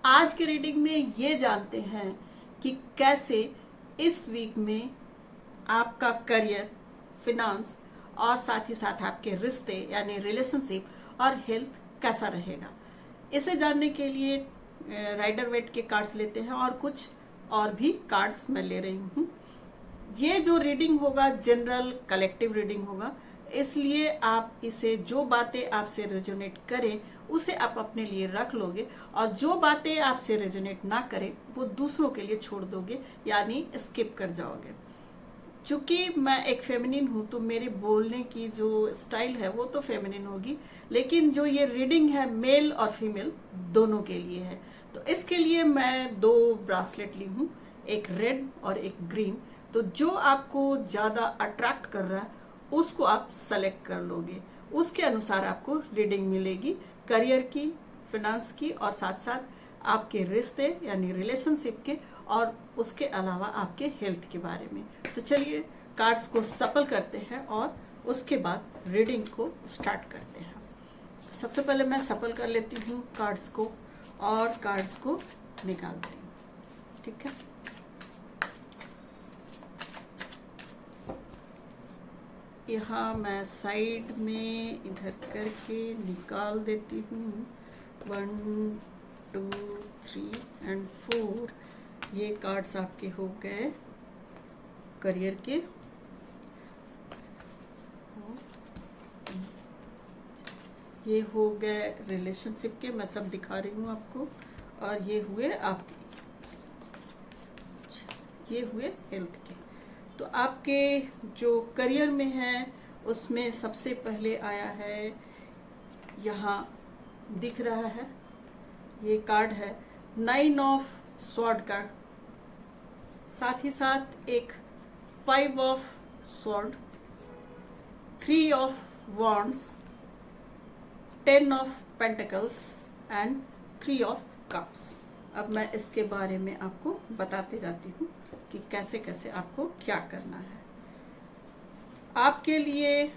आज के रीडिंग में ये जानते हैं कि कैसे इस वीक में आपका करियर, फिनांस और साथ ही साथ आपके रिश्ते यानी रिलेशनशिप और हेल्थ कैसा रहेगा। इसे जानने के लिए राइडर वेट के कार्ड्स लेते हैं और कुछ और भी कार्ड्स मैं ले रही हूँ। ये जो रीडिंग होगा जनरल कलेक्टिव रीडिंग होगा, इसलिए आप इसे जो बातें आपसे रेजोनेट करें उसे आप अपने लिए रख लोगे और जो बातें आपसे रेजोनेट ना करें वो दूसरों के लिए छोड़ दोगे यानी स्किप कर जाओगे। चूंकि मैं एक फेमिनिन हूँ तो मेरे बोलने की जो स्टाइल है वो तो फेमिनिन होगी, लेकिन जो ये रीडिंग है मेल और फीमेल दोनों के लिए है। तो इसके लिए मैं 2 ब्रासलेट ली हूँ, एक रेड और एक ग्रीन। तो जो आपको ज़्यादा अट्रैक्ट कर रहा है उसको आप सेलेक्ट कर लोगे, उसके अनुसार आपको रीडिंग मिलेगी करियर की, फिनांस की और साथ साथ आपके रिश्ते यानी रिलेशनशिप के और उसके अलावा आपके हेल्थ के बारे में। तो चलिए कार्ड्स को सफल करते हैं और उसके बाद रीडिंग को स्टार्ट करते हैं। तो सबसे पहले मैं सफल कर लेती हूँ कार्ड्स को और कार्ड्स को निकालती हूँ। ठीक है, यहाँ मैं साइड में इधर करके निकाल देती हूँ। 1 2 3 एंड 4 ये कार्ड्स आपके हो गए करियर के। ये हो गए रिलेशनशिप के, मैं सब दिखा रही हूँ आपको। और ये हुए आपके, ये हुए हेल्थ के। तो आपके जो करियर में है उसमें सबसे पहले आया है, यहाँ दिख रहा है ये कार्ड है 9 ऑफ स्वॉर्ड का, साथ ही साथ एक 5 of sword, 3 of wands, 10 of pentacles and 3 of cups. अब मैं इसके बारे में आपको बताते जाती हूँ कि कैसे कैसे आपको क्या करना है। आपके लिए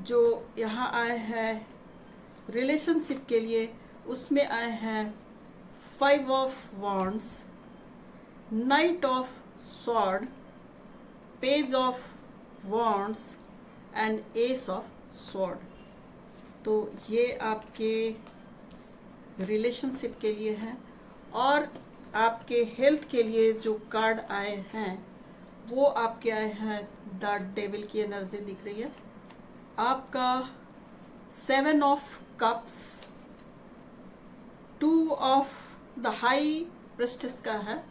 जो यहाँ आए हैं रिलेशनशिप के लिए, उसमें आए हैं 5 of wands, night of sword, page of wands and S of sword. तो ये आपके रिलेशनशिप के लिए है। और आपके हेल्थ के लिए जो कार्ड आए हैं वो आपके आए हैं द डेविल की एनर्जी दिख रही है आपका, 7 of cups, 2 of the high prestige का है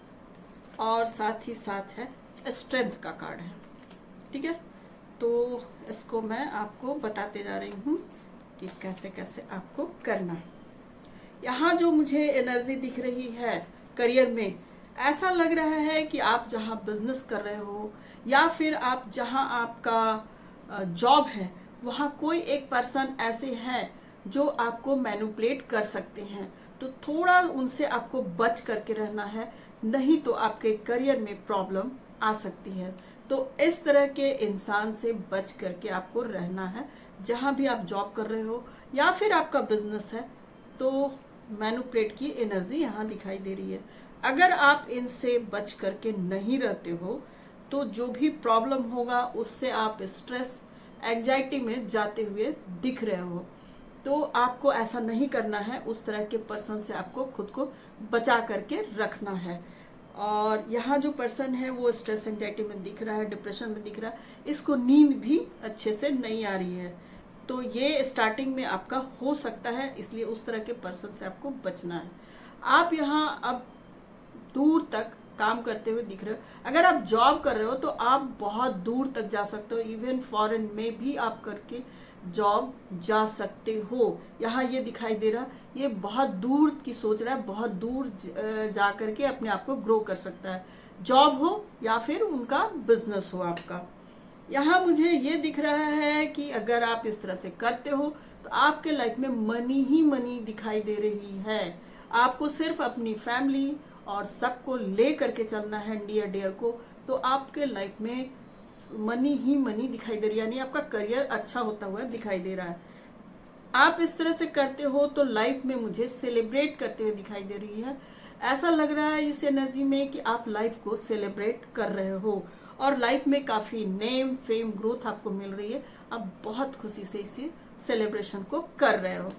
और साथ ही साथ है स्ट्रेंथ का कार्ड है। ठीक है, तो इसको मैं आपको बताते जा रही हूँ कि कैसे कैसे आपको करना है। यहाँ जो मुझे एनर्जी दिख रही है करियर में, ऐसा लग रहा है कि आप जहाँ बिजनेस कर रहे हो या फिर आप जहाँ आपका जॉब है वहाँ कोई एक पर्सन ऐसे हैं जो आपको मैनिपुलेट कर सकते हैं। तो थोड़ा उनसे आपको बच करके रहना है, नहीं तो आपके करियर में प्रॉब्लम आ सकती है। तो इस तरह के इंसान से बच करके आपको रहना है। जहाँ भी आप जॉब कर रहे हो या फिर आपका बिजनेस है तो मैनिपुलेट की एनर्जी यहाँ दिखाई दे रही है। अगर आप इनसे बच करके नहीं रहते हो तो जो भी प्रॉब्लम होगा उससे आप स्ट्रेस, एंजाइटी में जाते हुए दिख रहे हो। तो आपको ऐसा नहीं करना है, उस तरह के पर्सन से आपको खुद को बचा करके रखना है। और यहाँ जो पर्सन है वो स्ट्रेस एंजाइटी में दिख रहा है, डिप्रेशन में दिख रहा है, इसको नींद भी अच्छे से नहीं आ रही है। तो ये स्टार्टिंग में आपका हो सकता है, इसलिए उस तरह के पर्सन से आपको बचना है। आप यहाँ अब दूर तक काम करते हुए दिख रहे हो। अगर आप जॉब कर रहे हो तो आप बहुत दूर तक जा सकते हो, इवन फॉरेन में भी आप करके जॉब जा सकते हो। यहाँ ये दिखाई दे रहा, ये बहुत दूर की सोच रहा है, बहुत दूर जा करके अपने आप को ग्रो कर सकता है, जॉब हो या फिर उनका बिजनेस हो आपका। यहाँ मुझे ये दिख रहा है कि अगर आप इस तरह से करते हो तो आपके लाइफ में मनी ही मनी दिखाई दे रही है। आपको सिर्फ अपनी फैमिली और सबको ले करके चलना है डियर डियर को, तो आपके लाइफ में मनी ही मनी दिखाई दे रही है, यानी आपका करियर अच्छा होता हुआ दिखाई दे रहा है। आप इस तरह से करते हो तो लाइफ में मुझे सेलिब्रेट करते हुए दिखाई दे रही है। ऐसा लग रहा है इस एनर्जी में कि आप लाइफ को सेलिब्रेट कर रहे हो और लाइफ में काफ़ी नेम फेम ग्रोथ आपको मिल रही है। आप बहुत खुशी से इसी सेलिब्रेशन को कर रहे हो।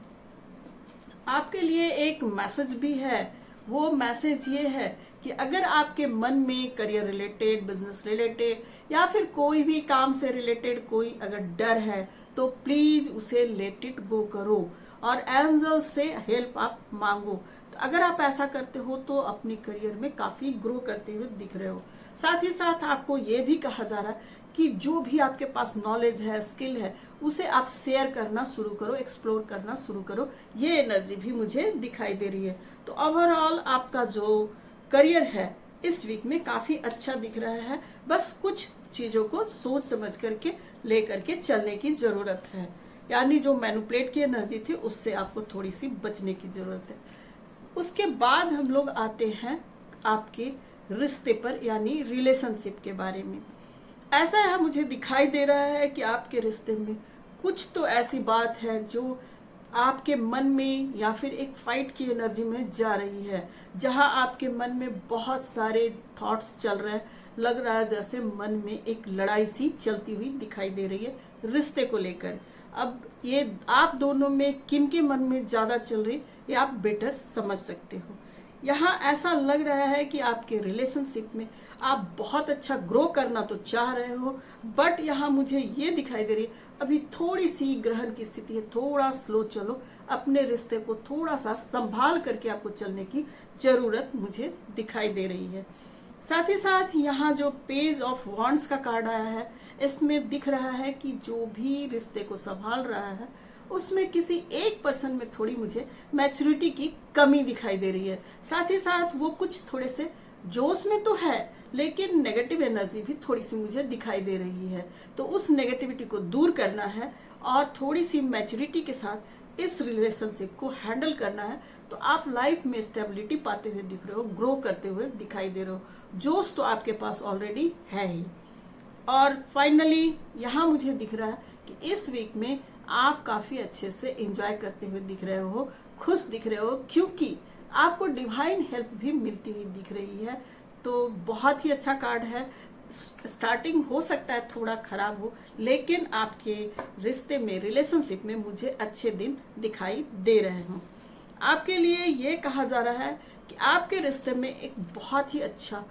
आपके लिए एक मैसेज भी है। वो मैसेज ये है कि अगर आपके मन में करियर रिलेटेड, बिजनेस रिलेटेड या फिर कोई भी काम से रिलेटेड कोई अगर डर है तो प्लीज उसे लेट इट गो करो और एंजल से हेल्प आप मांगो। तो अगर आप ऐसा करते हो तो अपने करियर में काफी ग्रो करते हुए दिख रहे हो। साथ ही साथ आपको ये भी कहा जा रहा है कि जो भी आपके पास नॉलेज है, स्किल है, उसे आप शेयर करना शुरू करो, एक्सप्लोर करना शुरू करो। ये एनर्जी भी मुझे दिखाई दे रही है। तो ओवरऑल आपका जो करियर है इस वीक में काफी अच्छा दिख रहा है। बस कुछ चीजों को सोच समझ करके ले करके चलने की जरूरत है, यानी जो मैनिपुलेट की एनर्जी थी उससे आपको थोड़ी सी बचने की जरूरत है। उसके बाद हम लोग आते हैं आपके रिश्ते पर, यानी रिलेशनशिप के बारे में। ऐसा है, मुझे दिखाई दे रहा है कि आपके रिश्ते में कुछ तो ऐसी बात है जो आपके मन में या फिर एक फाइट की एनर्जी में जा रही है, जहां आपके मन में बहुत सारे थॉट्स चल रहे हैं। लग रहा है जैसे मन में एक लड़ाई सी चलती हुई दिखाई दे रही है रिश्ते को लेकर। अब ये आप दोनों में किन के मन में ज्यादा चल रही ये आप बेटर समझ सकते हो। यहाँ ऐसा लग रहा है कि आपके रिलेशनशिप में आप बहुत अच्छा ग्रो करना तो चाह रहे हो, बट यहाँ मुझे ये दिखाई दे रही है अभी थोड़ी सी ग्रहण की स्थिति है, थोड़ा स्लो चलो। अपने रिश्ते को थोड़ा सा संभाल करके आपको चलने की जरूरत मुझे दिखाई दे रही है। साथ ही साथ यहाँ जो पेज ऑफ वॉन्ड्स का कार्ड आया है, इसमें दिख रहा है कि जो भी रिश्ते को संभाल रहा है उसमें किसी एक पर्सन में थोड़ी मुझे मैच्योरिटी की कमी दिखाई दे रही है। साथ ही साथ वो कुछ थोड़े से जोश में तो है, लेकिन नेगेटिव एनर्जी भी थोड़ी सी मुझे दिखाई दे रही है। तो उस नेगेटिविटी को दूर करना है और थोड़ी सी मैच्योरिटी के साथ इस रिलेशनशिप को हैंडल करना है। तो आप लाइफ में स्टेबिलिटी पाते हुए दिख रहे हो, ग्रो करते हुए दिखाई दे रहे हो। जोश तो आपके पास ऑलरेडी है ही। और फाइनली यहाँ मुझे दिख रहा है कि इस वीक में आप काफी अच्छे से एंजॉय करते हुए दिख रहे हो, खुश दिख रहे हो, क्योंकि आपको डिवाइन हेल्प भी मिलती हुई दिख रही है। तो बहुत ही अच्छा कार्ड है। स्टार्टिंग हो सकता है थोड़ा खराब हो, लेकिन आपके रिश्ते में, रिलेशनशिप में मुझे अच्छे दिन दिखाई दे रहे हैं। आपके लिए ये कहा जा रहा है कि आपके रिश्ते में एक बहुत ही अच्छा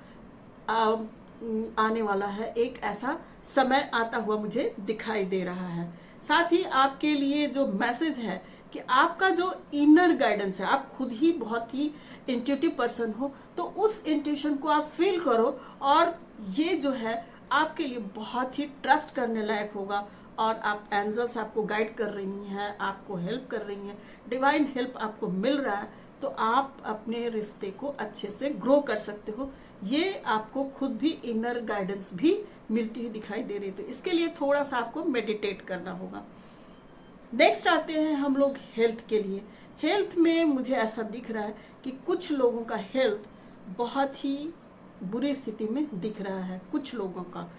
आने वाला है, एक ऐसा समय आता हुआ मुझे दिखाई दे रहा है। साथ ही आपके लिए जो मैसेज है कि आपका जो इनर गाइडेंस है, आप खुद ही बहुत ही इंट्यूटिव पर्सन हो, तो उस इंट्यूशन को आप फील करो और ये जो है आपके लिए बहुत ही ट्रस्ट करने लायक होगा। और आप एंजल्स आपको गाइड कर रही हैं, आपको हेल्प कर रही हैं, डिवाइन हेल्प आपको मिल रहा है। तो आप अपने रिश्ते को अच्छे से ग्रो कर सकते हो। ये आपको खुद भी इनर गाइडेंस भी मिलती हुई दिखाई दे रही है। तो इसके लिए थोड़ा सा आपको मेडिटेट करना होगा। नेक्स्ट आते हैं हम लोग हेल्थ के लिए। हेल्थ में मुझे ऐसा दिख रहा है कि कुछ लोगों का हेल्थ बहुत ही बुरी स्थिति में दिख रहा है, कुछ लोगों का,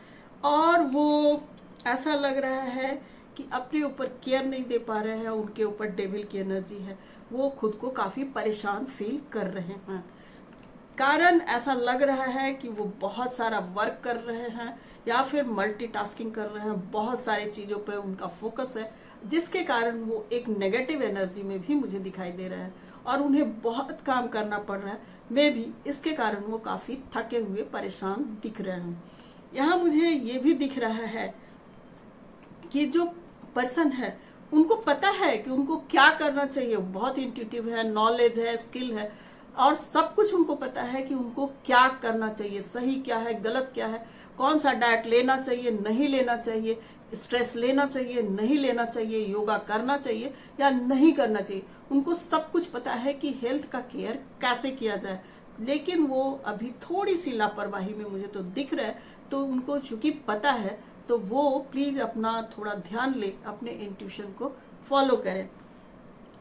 और वो ऐसा लग रहा है कि अपने ऊपर केयर नहीं दे पा रहे हैं, उनके ऊपर डेविल की एनर्जी है, वो खुद को काफी परेशान फील कर रहे हैं। कारण ऐसा लग रहा है कि वो बहुत सारा वर्क कर रहे हैं या फिर मल्टीटास्किंग कर रहे हैं, बहुत सारी चीज़ों पे उनका फोकस है, जिसके कारण वो एक नेगेटिव एनर्जी में भी मुझे दिखाई दे रहा है और उन्हें बहुत काम करना पड़ रहा है। मे भी इसके कारण वो काफ़ी थके हुए, परेशान दिख रहे हैं। यहाँ मुझे ये भी दिख रहा है कि जो पर्सन है उनको पता है कि उनको क्या करना चाहिए, बहुत इंट्यूटिव है, नॉलेज है, स्किल है और सब कुछ उनको पता है कि उनको क्या करना चाहिए, सही क्या है, गलत क्या है, कौन सा डाइट लेना चाहिए, नहीं लेना चाहिए, स्ट्रेस लेना चाहिए, नहीं लेना चाहिए, योगा करना चाहिए या नहीं करना चाहिए। उनको सब कुछ पता है कि हेल्थ का केयर कैसे किया जाए, लेकिन वो अभी थोड़ी सी लापरवाही में मुझे तो दिख रहा है। तो उनको चूंकि पता है तो वो प्लीज अपना थोड़ा ध्यान ले, अपने इंट्यूशन को फॉलो करें।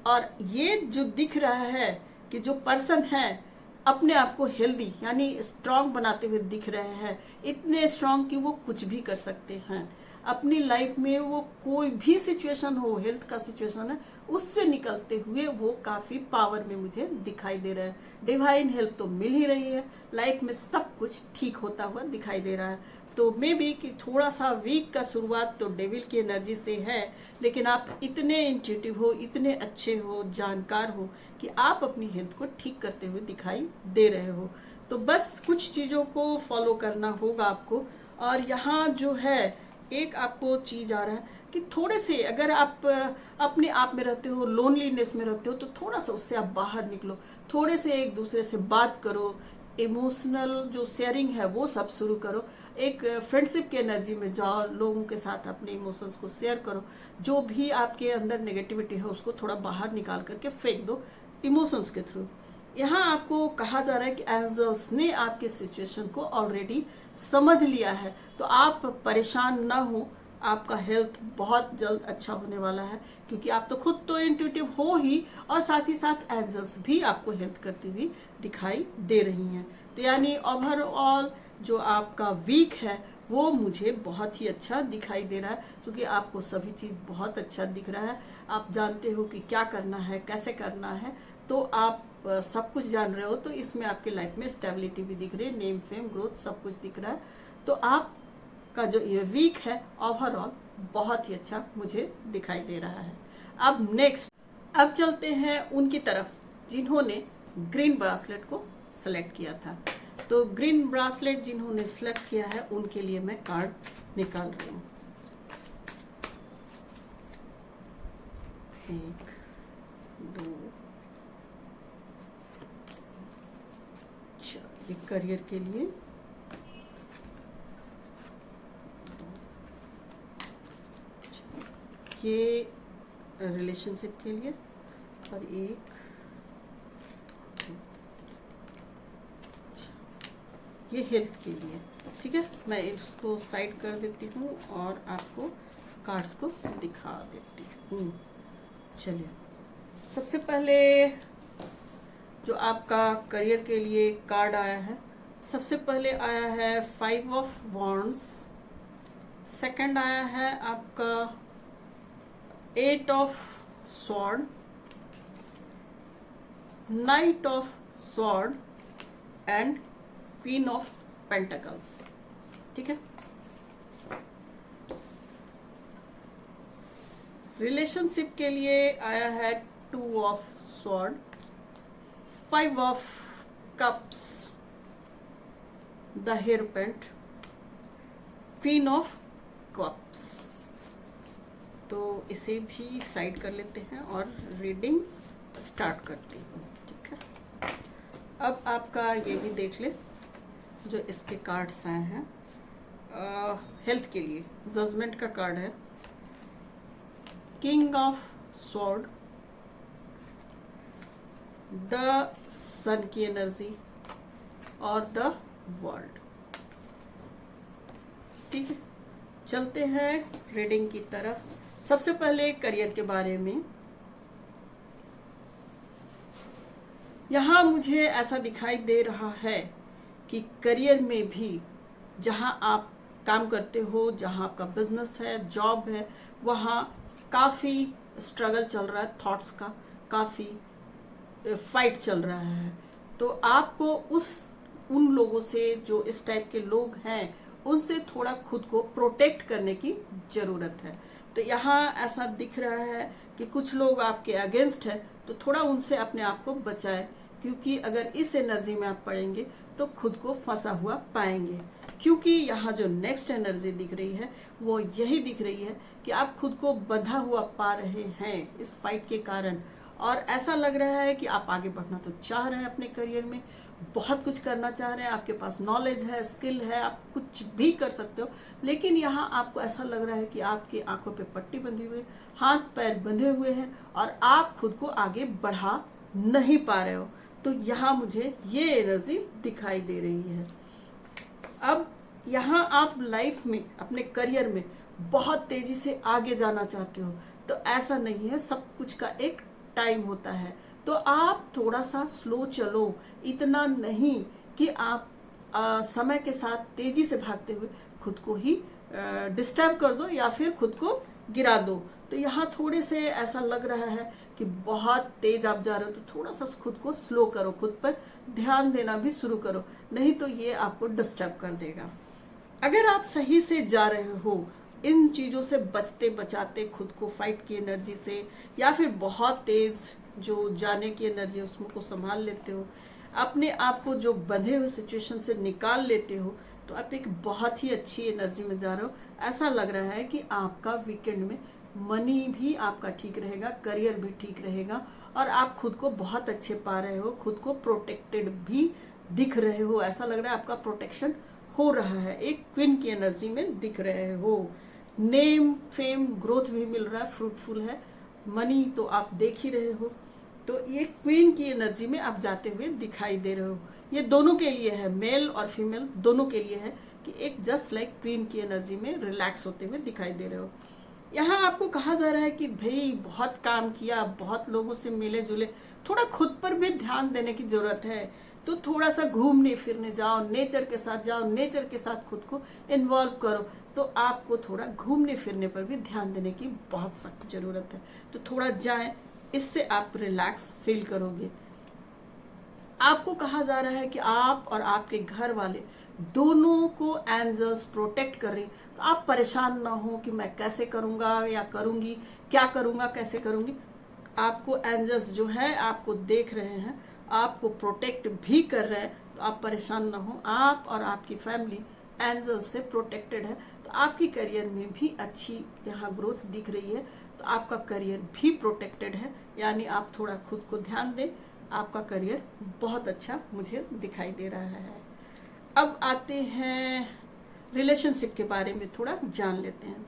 और ये जो दिख रहा है कि जो पर्सन है अपने आप को हेल्दी यानी स्ट्रांग बनाते हुए दिख रहे हैं, इतने स्ट्रांग कि वो कुछ भी कर सकते हैं। अपनी लाइफ में वो कोई भी सिचुएशन हो, हेल्थ का सिचुएशन है, उससे निकलते हुए वो काफ़ी पावर में मुझे दिखाई दे रहा है। डिवाइन हेल्प तो मिल ही रही है, लाइफ में सब कुछ ठीक होता हुआ दिखाई दे रहा है। तो मे बी कि थोड़ा सा वीक का शुरुआत तो डेविल की एनर्जी से है, लेकिन आप इतने इंट्यूटिव हो, इतने अच्छे हो, जानकार हो कि आप अपनी हेल्थ को ठीक करते हुए दिखाई दे रहे हो। तो बस कुछ चीज़ों को फॉलो करना होगा आपको। और यहाँ जो है एक आपको चीज़ आ रहा है कि थोड़े से अगर आप अपने आप में रहते हो, लोनलीनेस में रहते हो, तो थोड़ा सा उससे आप बाहर निकलो, थोड़े से एक दूसरे से बात करो, इमोशनल जो शेयरिंग है वो सब शुरू करो, एक फ्रेंडशिप की एनर्जी में जाओ, लोगों के साथ अपने इमोशंस को शेयर करो, जो भी आपके अंदर नेगेटिविटी है उसको थोड़ा बाहर निकाल करके फेंक दो इमोशंस के थ्रू। यहाँ आपको कहा जा रहा है कि एंजल्स ने आपके सिचुएशन को ऑलरेडी समझ लिया है, तो आप परेशान ना हो, आपका हेल्थ बहुत जल्द अच्छा होने वाला है, क्योंकि आप तो खुद तो इंट्यूटिव हो ही, और साथ ही साथ एंजल्स भी आपको हेल्प करती हुई दिखाई दे रही हैं। तो यानी ओवरऑल जो आपका वीक है वो मुझे बहुत ही अच्छा दिखाई दे रहा है, क्योंकि आपको सभी चीज़ बहुत अच्छा दिख रहा है, आप जानते हो कि क्या करना है, कैसे करना है, तो आप सब कुछ जान रहे हो। तो इसमें आपके लाइफ में स्टेबिलिटी भी दिख रही है, नेम फेम ग्रोथ सब कुछ दिख रहा है। तो आपका जो ये वीक है ओवरऑल बहुत ही अच्छा मुझे दिखाई दे रहा है। अब नेक्स्ट, अब चलते हैं उनकी तरफ जिन्होंने ग्रीन ब्रासलेट को सेलेक्ट किया था। तो ग्रीन ब्रासलेट जिन्होंने सेलेक्ट किया है उनके लिए मैं कार्ड निकाल रही हूँ। 1 2 4, ये करियर के लिए, ये रिलेशनशिप के लिए, और एक ये हेल्थ के लिए। ठीक है, मैं इसको साइड कर देती हूँ और आपको कार्ड्स को दिखा देती हूँ। चलिए, सबसे पहले जो आपका करियर के लिए कार्ड आया है, सबसे पहले आया है 5 ऑफ वॉन्ड्स, सेकंड आया है आपका 8 of sword, knight of sword and queen of pentacles. ठीक है, रिलेशनशिप के लिए आया है 2 of sword, 5 of cups, the hierophant, queen of cups. तो इसे भी साइड कर लेते हैं और रीडिंग स्टार्ट करती हूँ। ठीक है, अब आपका ये भी देख ले जो इसके कार्ड्स आए हैं। हेल्थ के लिए जजमेंट का कार्ड है, किंग ऑफ स्वॉर्ड, द सन की एनर्जी और द वर्ल्ड। ठीक है, चलते हैं रीडिंग की तरफ। सबसे पहले करियर के बारे में, यहाँ मुझे ऐसा दिखाई दे रहा है कि करियर में भी जहाँ आप काम करते हो, जहाँ आपका बिजनेस है, जॉब है, वहाँ काफ़ी स्ट्रगल चल रहा है, थॉट्स का काफ़ी फाइट चल रहा है। तो आपको उन लोगों से, जो इस टाइप के लोग हैं, उनसे थोड़ा खुद को प्रोटेक्ट करने की ज़रूरत है। तो यहाँ ऐसा दिख रहा है कि कुछ लोग आपके अगेंस्ट है, तो थोड़ा उनसे अपने आप को बचाएं, क्योंकि अगर इस एनर्जी में आप पड़ेंगे तो खुद को फंसा हुआ पाएंगे। क्योंकि यहाँ जो नेक्स्ट एनर्जी दिख रही है वो यही दिख रही है कि आप खुद को बंधा हुआ पा रहे हैं इस फाइट के कारण, और ऐसा लग रहा है कि आप आगे बढ़ना तो चाह रहे हैं अपने करियर में, बहुत कुछ करना चाह रहे हैं, आपके पास नॉलेज है, स्किल है, आप कुछ भी कर सकते हो, लेकिन यहाँ आपको ऐसा लग रहा है कि आपकी आंखों पे पट्टी बंधी हुई, हाथ पैर बंधे हुए हैं और आप खुद को आगे बढ़ा नहीं पा रहे हो। तो यहाँ मुझे ये एनर्जी दिखाई दे रही है। अब यहाँ आप लाइफ में, अपने करियर में बहुत तेजी से आगे जाना चाहते हो, तो ऐसा नहीं है, सब कुछ का एक टाइम होता है। तो आप थोड़ा सा स्लो चलो, इतना नहीं कि आप समय के साथ तेजी से भागते हुए खुद को ही डिस्टर्ब कर दो या फिर खुद को गिरा दो। तो यहाँ थोड़े से ऐसा लग रहा है कि बहुत तेज आप जा रहे हो, तो थोड़ा सा खुद को स्लो करो, खुद पर ध्यान देना भी शुरू करो, नहीं तो ये आपको डिस्टर्ब कर देगा। अगर आप सही से जा रहे हो, इन चीज़ों से बचते बचाते खुद को फाइट की एनर्जी से या फिर बहुत तेज जो जाने की एनर्जी उसमें को संभाल लेते हो, अपने आप को जो बंधे हुए सिचुएशन से निकाल लेते हो, तो आप एक बहुत ही अच्छी एनर्जी में जा रहे हो। ऐसा लग रहा है कि आपका वीकेंड में मनी भी आपका ठीक रहेगा, करियर भी ठीक रहेगा और आप खुद को बहुत अच्छे पा रहे हो, खुद को प्रोटेक्टेड भी दिख रहे हो। ऐसा लग रहा है आपका प्रोटेक्शन हो रहा है, एक क्वीन की एनर्जी में दिख रहे हो। नेम फेम ग्रोथ भी मिल रहा है, फ्रूटफुल है, मनी तो आप देख ही रहे हो। तो ये क्वीन की एनर्जी में आप जाते हुए दिखाई दे रहे हो। ये दोनों के लिए है, मेल और फीमेल दोनों के लिए है कि एक जस्ट लाइक क्वीन की एनर्जी में रिलैक्स होते हुए दिखाई दे रहे हो। यहाँ आपको कहा जा रहा है कि भाई बहुत काम किया, बहुत लोगों से मिले जुले, थोड़ा खुद पर भी ध्यान देने की जरूरत है। तो थोड़ा सा घूमने फिरने जाओ, नेचर के साथ जाओ, नेचर के साथ खुद को इन्वॉल्व करो। तो आपको थोड़ा घूमने फिरने पर भी ध्यान देने की बहुत सख्त जरूरत है। तो थोड़ा जाएं, इससे आप रिलैक्स फील करोगे। आपको कहा जा रहा है कि आप और आपके घर वाले दोनों को एंजल्स प्रोटेक्ट कर रहे हैं। तो आप परेशान ना हो कि मैं कैसे करूंगा या करूंगी, क्या करूंगा, कैसे करूंगी। आपको एंजल्स जो है आपको देख रहे हैं, आपको प्रोटेक्ट भी कर रहे हैं। तो आप परेशान ना हो, आप और आपकी फैमिली एंजल्स से प्रोटेक्टेड है। तो आपकी करियर में भी अच्छी यहाँ ग्रोथ दिख रही है। तो आपका करियर भी प्रोटेक्टेड है, यानी आप थोड़ा खुद को ध्यान दें, आपका करियर बहुत अच्छा मुझे दिखाई दे रहा है। अब आते हैं रिलेशनशिप के बारे में थोड़ा जान लेते हैं।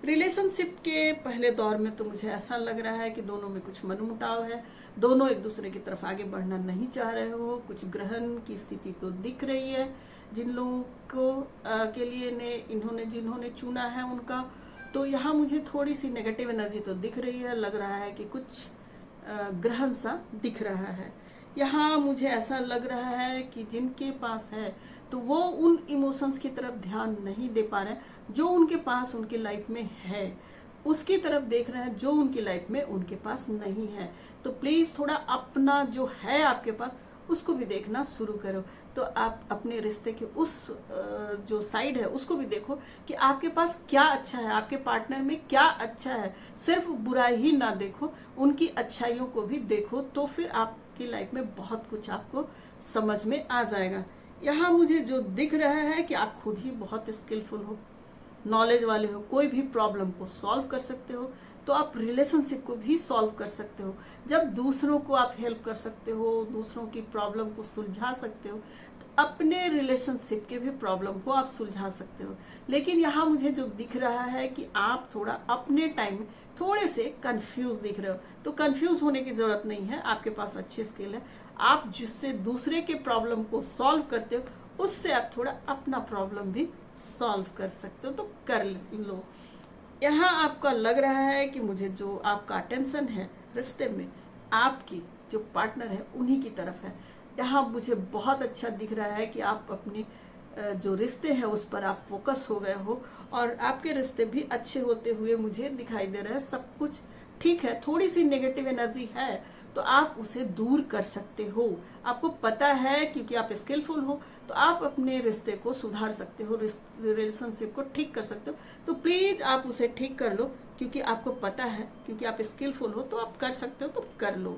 रिलेशनशिप के पहले दौर में तो मुझे ऐसा लग रहा है कि दोनों में कुछ मनमुटाव है, दोनों एक दूसरे की तरफ आगे बढ़ना नहीं चाह रहे हो। कुछ ग्रहण की स्थिति तो दिख रही है जिन लोगों को के लिए जिन्होंने चुना है उनका। तो यहाँ मुझे थोड़ी सी नेगेटिव एनर्जी तो दिख रही है, लग रहा है कि कुछ ग्रहण सा दिख रहा है। यहाँ मुझे ऐसा लग रहा है कि जिनके पास है तो वो उन इमोशंस की तरफ ध्यान नहीं दे पा रहे हैं जो उनके पास उनकी लाइफ में है, उसकी तरफ देख रहे हैं जो उनकी लाइफ में उनके पास नहीं है। तो प्लीज़ थोड़ा अपना जो है आपके पास उसको भी देखना शुरू करो। तो आप अपने रिश्ते के उस जो साइड है उसको भी देखो कि आपके पास क्या अच्छा है, आपके पार्टनर में क्या अच्छा है। सिर्फ बुराई ही ना देखो, उनकी अच्छाइयों को भी देखो, तो फिर आपकी लाइफ में बहुत कुछ आपको समझ में आ जाएगा। यहाँ मुझे जो दिख रहा है कि आप खुद ही बहुत स्किलफुल हो, नॉलेज वाले हो, कोई भी प्रॉब्लम को सॉल्व कर सकते हो। तो आप रिलेशनशिप को भी सॉल्व कर सकते हो। जब दूसरों को आप हेल्प कर सकते हो, दूसरों की प्रॉब्लम को सुलझा सकते हो, तो अपने रिलेशनशिप के भी प्रॉब्लम को आप सुलझा सकते हो। लेकिन यहाँ मुझे जो दिख रहा है कि आप थोड़ा अपने टाइम में थोड़े से कंफ्यूज दिख रहे हो। तो कंफ्यूज होने की जरूरत नहीं है, आपके पास अच्छी स्किल है। आप जिससे दूसरे के प्रॉब्लम को सॉल्व करते हो, उससे आप थोड़ा अपना प्रॉब्लम भी सॉल्व कर सकते हो। तो कर लो। यहाँ आपका लग रहा है कि मुझे जो आपका अटेंशन है रिश्ते में, आपकी जो पार्टनर है उन्हीं की तरफ है। यहाँ मुझे बहुत अच्छा दिख रहा है कि आप अपने जो रिश्ते हैं उस पर आप फोकस हो गए हो और आपके रिश्ते भी अच्छे होते हुए मुझे दिखाई दे रहा है। सब कुछ ठीक है, थोड़ी सी नेगेटिव एनर्जी है तो आप उसे दूर कर सकते हो। आपको पता है क्योंकि आप स्किलफुल हो, तो आप अपने रिश्ते को सुधार सकते हो, रिलेशनशिप को ठीक कर सकते हो। तो प्लीज़ आप उसे ठीक कर लो, क्योंकि आपको पता है, क्योंकि आप स्किलफुल हो तो आप कर सकते हो, तो कर लो।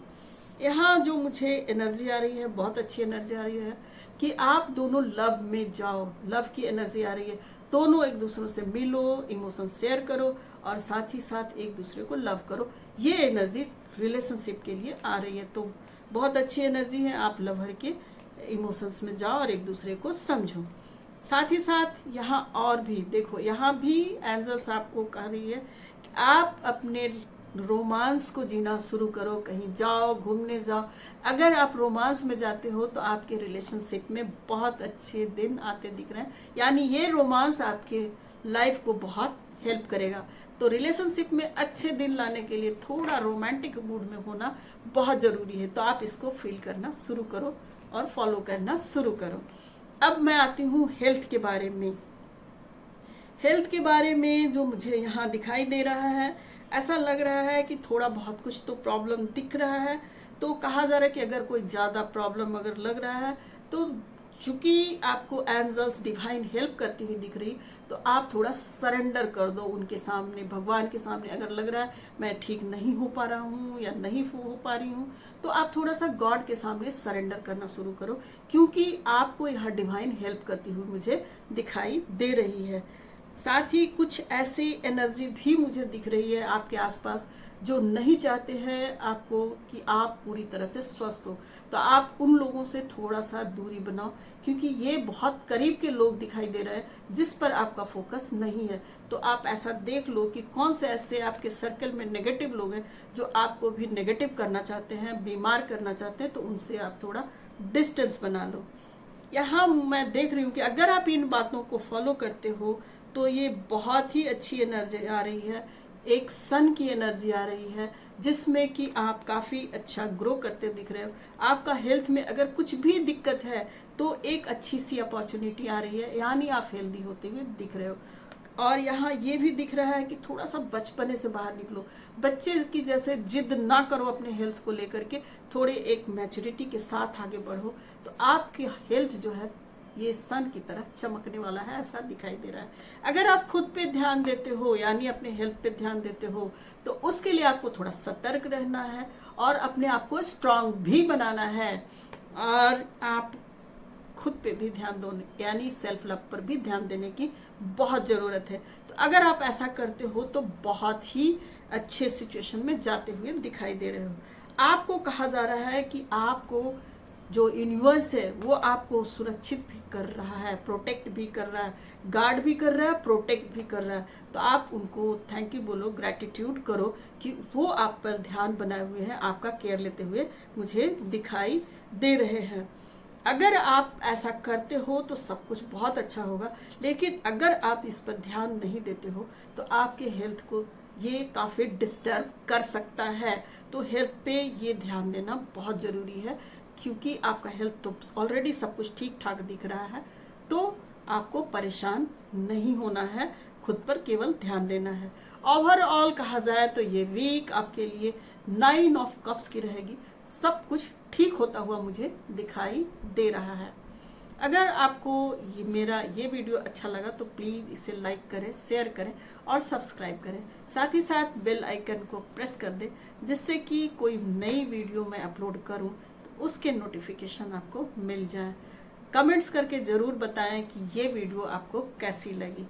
यहाँ जो मुझे एनर्जी आ रही है, बहुत अच्छी एनर्जी आ रही है कि आप दोनों लव में जाओ। लव की एनर्जी आ रही है, दोनों एक दूसरे से मिलो, इमोशन शेयर करो और साथ ही साथ एक दूसरे को लव करो। ये एनर्जी रिलेशनशिप के लिए आ रही है। तो बहुत अच्छी एनर्जी है, आप लवर के इमोशंस में जाओ और एक दूसरे को समझो। साथ ही साथ यहाँ और भी देखो, यहाँ भी एंजल्स आपको कह रही है कि आप अपने रोमांस को जीना शुरू करो, कहीं जाओ, घूमने जाओ। अगर आप रोमांस में जाते हो तो आपके रिलेशनशिप में बहुत अच्छे दिन आते दिख रहे हैं, यानी ये रोमांस आपके लाइफ को बहुत हेल्प करेगा। तो रिलेशनशिप में अच्छे दिन लाने के लिए थोड़ा रोमांटिक मूड में होना बहुत ज़रूरी है। तो आप इसको फील करना शुरू करो और फॉलो करना शुरू करो। अब मैं आती हूँ हेल्थ के बारे में। हेल्थ के बारे में जो मुझे यहाँ दिखाई दे रहा है, ऐसा लग रहा है कि थोड़ा बहुत कुछ तो प्रॉब्लम दिख रहा है। तो कहा जा रहा है कि अगर कोई ज़्यादा प्रॉब्लम अगर लग रहा है तो चूंकि आपको एंजल्स डिवाइन हेल्प करती हुई दिख रही, तो आप थोड़ा सरेंडर कर दो उनके सामने, भगवान के सामने। अगर लग रहा है मैं ठीक नहीं हो पा रहा हूँ या नहीं हो पा रही हूँ, तो आप थोड़ा सा गॉड के सामने सरेंडर करना शुरू करो, क्योंकि आपको यहाँ डिवाइन हेल्प करती हुई मुझे दिखाई दे रही है। साथ ही कुछ ऐसी एनर्जी भी मुझे दिख रही है आपके आसपास जो नहीं चाहते हैं आपको कि आप पूरी तरह से स्वस्थ हो। तो आप उन लोगों से थोड़ा सा दूरी बनाओ, क्योंकि ये बहुत करीब के लोग दिखाई दे रहे हैं जिस पर आपका फोकस नहीं है। तो आप ऐसा देख लो कि कौन से ऐसे आपके सर्कल में नेगेटिव लोग हैं जो आपको भी नेगेटिव करना चाहते हैं, बीमार करना चाहते हैं, तो उनसे आप थोड़ा डिस्टेंस बना लो। यहाँ मैं देख रही हूँ कि अगर आप इन बातों को फॉलो करते हो तो ये बहुत ही अच्छी एनर्जी आ रही है। एक सन की एनर्जी आ रही है जिसमें कि आप काफ़ी अच्छा ग्रो करते दिख रहे हो। आपका हेल्थ में अगर कुछ भी दिक्कत है तो एक अच्छी सी अपॉर्चुनिटी आ रही है, यानी आप हेल्दी होते हुए दिख रहे हो। और यहाँ ये भी दिख रहा है कि थोड़ा सा बचपने से बाहर निकलो, बच्चे की जैसे जिद ना करो अपने हेल्थ को लेकर के, थोड़े एक मैच्योरिटी के साथ आगे बढ़ो, तो आपकी हेल्थ जो है ये सन की तरह चमकने वाला है, ऐसा दिखाई दे रहा है। अगर आप खुद पे ध्यान देते हो, यानी अपने हेल्थ पे ध्यान देते हो, तो उसके लिए आपको थोड़ा सतर्क रहना है और अपने आप को स्ट्रांग भी बनाना है। और आप खुद पे भी ध्यान दो, यानी सेल्फ लव पर भी ध्यान देने की बहुत ज़रूरत है। तो अगर आप ऐसा करते हो तो बहुत ही अच्छे सिचुएशन में जाते हुए दिखाई दे रहे हो। आपको कहा जा रहा है कि आपको जो यूनिवर्स है वो आपको सुरक्षित भी कर रहा है, प्रोटेक्ट भी कर रहा है, गार्ड भी कर रहा है, प्रोटेक्ट भी कर रहा है। तो आप उनको थैंक यू बोलो, ग्रैटिट्यूड करो कि वो आप पर ध्यान बनाए हुए हैं, आपका केयर लेते हुए मुझे दिखाई दे रहे हैं। अगर आप ऐसा करते हो तो सब कुछ बहुत अच्छा होगा, लेकिन अगर आप इस पर ध्यान नहीं देते हो तो आपके हेल्थ को ये काफ़ी डिस्टर्ब कर सकता है। तो हेल्थ पे ये ध्यान देना बहुत ज़रूरी है, क्योंकि आपका हेल्थ तो ऑलरेडी सब कुछ ठीक ठाक दिख रहा है। तो आपको परेशान नहीं होना है, खुद पर केवल ध्यान देना है। ओवरऑल कहा जाए तो ये वीक आपके लिए 9 ऑफ कप्स की रहेगी। सब कुछ ठीक होता हुआ मुझे दिखाई दे रहा है। अगर आपको मेरा ये वीडियो अच्छा लगा तो प्लीज़ इसे लाइक करें, शेयर करें और सब्सक्राइब करें। साथ ही साथ बेल आइकन को प्रेस कर दें, जिससे कि कोई नई वीडियो मैं अपलोड करूं तो उसके नोटिफिकेशन आपको मिल जाए। कमेंट्स करके ज़रूर बताएं कि ये वीडियो आपको कैसी लगी।